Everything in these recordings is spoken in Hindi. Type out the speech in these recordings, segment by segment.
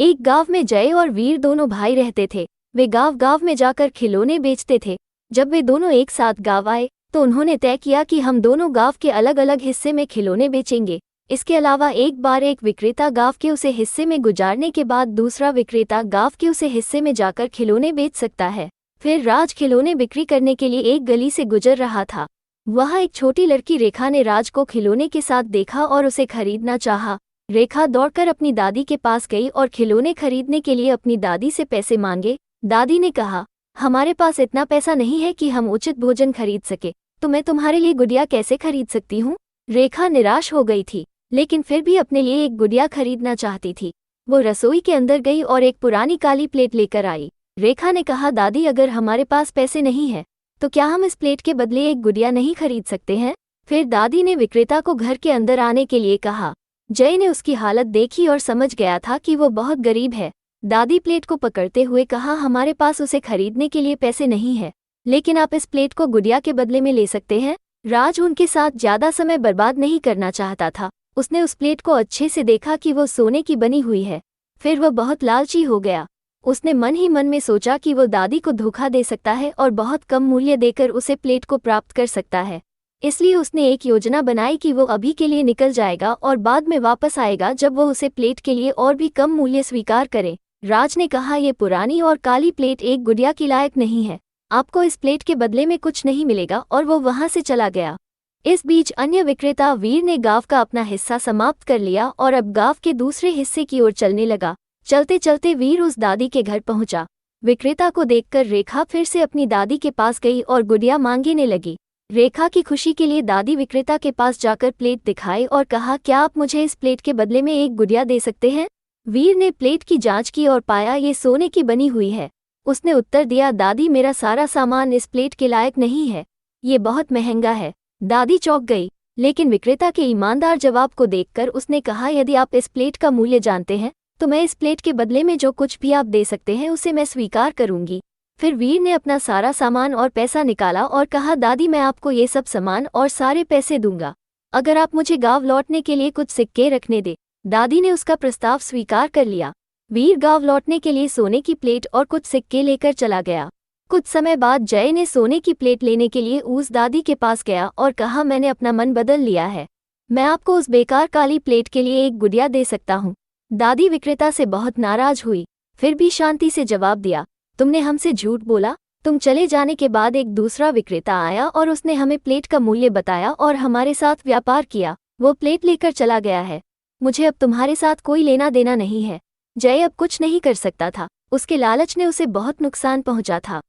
एक गांव में जय और वीर दोनों भाई रहते थे। वे गांव गांव में जाकर खिलौने बेचते थे। जब वे दोनों एक साथ गांव आए तो उन्होंने तय किया कि हम दोनों गांव के अलग अलग हिस्से में खिलौने बेचेंगे। इसके अलावा एक बार एक विक्रेता गांव के उसे हिस्से में गुजारने के बाद दूसरा विक्रेता गांव के उसे हिस्से में जाकर खिलौने बेच सकता है। फिर राज खिलौने बिक्री करने के लिए एक गली से गुजर रहा था। वहाँ एक छोटी लड़की रेखा ने राज को खिलौने के साथ देखा और उसे खरीदना चाहा। रेखा दौड़कर अपनी दादी के पास गई और खिलौने खरीदने के लिए अपनी दादी से पैसे मांगे। दादी ने कहा, हमारे पास इतना पैसा नहीं है कि हम उचित भोजन खरीद सके, तो मैं तुम्हारे लिए गुड़िया कैसे खरीद सकती हूँ। रेखा निराश हो गई थी, लेकिन फिर भी अपने लिए एक गुड़िया खरीदना चाहती थी। वो रसोई के अंदर गई और एक पुरानी काली प्लेट लेकर आई। रेखा ने कहा, दादी अगर हमारे पास पैसे नहीं है तो क्या हम इस प्लेट के बदले एक गुड़िया नहीं खरीद सकते हैं। फिर दादी ने विक्रेता को घर के अंदर आने के लिए कहा। जय ने उसकी हालत देखी और समझ गया था कि वो बहुत गरीब है। दादी प्लेट को पकड़ते हुए कहा, हमारे पास उसे खरीदने के लिए पैसे नहीं है, लेकिन आप इस प्लेट को गुड़िया के बदले में ले सकते हैं। राज उनके साथ ज्यादा समय बर्बाद नहीं करना चाहता था। उसने उस प्लेट को अच्छे से देखा कि वो सोने की बनी हुई है। फिर वह बहुत लालची हो गया। उसने मन ही मन में सोचा कि वो दादी को धोखा दे सकता है और बहुत कम मूल्य देकर उसे प्लेट को प्राप्त कर सकता है। इसलिए उसने एक योजना बनाई कि वो अभी के लिए निकल जाएगा और बाद में वापस आएगा जब वो उसे प्लेट के लिए और भी कम मूल्य स्वीकार करे। राज ने कहा, ये पुरानी और काली प्लेट एक गुड़िया के लायक नहीं है, आपको इस प्लेट के बदले में कुछ नहीं मिलेगा, और वो वहां से चला गया। इस बीच अन्य विक्रेता वीर ने गांव का अपना हिस्सा समाप्त कर लिया और अब गांव के दूसरे हिस्से की ओर चलने लगा। चलते चलते वीर उस दादी के घर पहुंचा। विक्रेता को देखकर रेखा फिर से अपनी दादी के पास गई और गुड़िया मांगने लगी। रेखा की खुशी के लिए दादी विक्रेता के पास जाकर प्लेट दिखाई और कहा, क्या आप मुझे इस प्लेट के बदले में एक गुड़िया दे सकते हैं। वीर ने प्लेट की जांच की और पाया ये सोने की बनी हुई है। उसने उत्तर दिया, दादी मेरा सारा सामान इस प्लेट के लायक नहीं है, ये बहुत महंगा है। दादी चौंक गई, लेकिन विक्रेता के ईमानदार जवाब को देखकर उसने कहा, यदि आप इस प्लेट का मूल्य जानते हैं तो मैं इस प्लेट के बदले में जो कुछ भी आप दे सकते हैं उसे मैं स्वीकार करूंगी। फिर वीर ने अपना सारा सामान और पैसा निकाला और कहा, दादी मैं आपको ये सब सामान और सारे पैसे दूंगा अगर आप मुझे गांव लौटने के लिए कुछ सिक्के रखने दे। दादी ने उसका प्रस्ताव स्वीकार कर लिया। वीर गांव लौटने के लिए सोने की प्लेट और कुछ सिक्के लेकर चला गया। कुछ समय बाद जय ने सोने की प्लेट लेने के लिए उस दादी के पास गया और कहा, मैंने अपना मन बदल लिया है, मैं आपको उस बेकार काली प्लेट के लिए एक गुड़िया दे सकता हूँ। दादी विक्रेता से बहुत नाराज हुई, फिर भी शांति से जवाब दिया, तुमने हमसे झूठ बोला। तुम चले जाने के बाद एक दूसरा विक्रेता आया और उसने हमें प्लेट का मूल्य बताया और हमारे साथ व्यापार किया। वो प्लेट लेकर चला गया है। मुझे अब तुम्हारे साथ कोई लेना देना नहीं है। जय अब कुछ नहीं कर सकता था, उसके लालच ने उसे बहुत नुकसान पहुंचा था।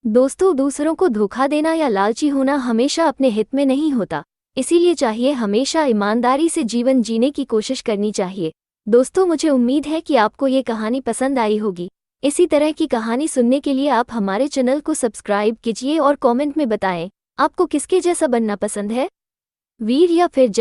दोस्तों, दूसरों को धोखा देना या लालची होना हमेशा अपने हित में नहीं होता, इसीलिए चाहिए हमेशा ईमानदारी से जीवन जीने की कोशिश करनी चाहिए। दोस्तों, मुझे उम्मीद है कि आपको ये कहानी पसंद आई होगी। इसी तरह की कहानी सुनने के लिए आप हमारे चैनल को सब्सक्राइब कीजिए और कमेंट में बताएं आपको किसके जैसा बनना पसंद है, वीर या फिर जय।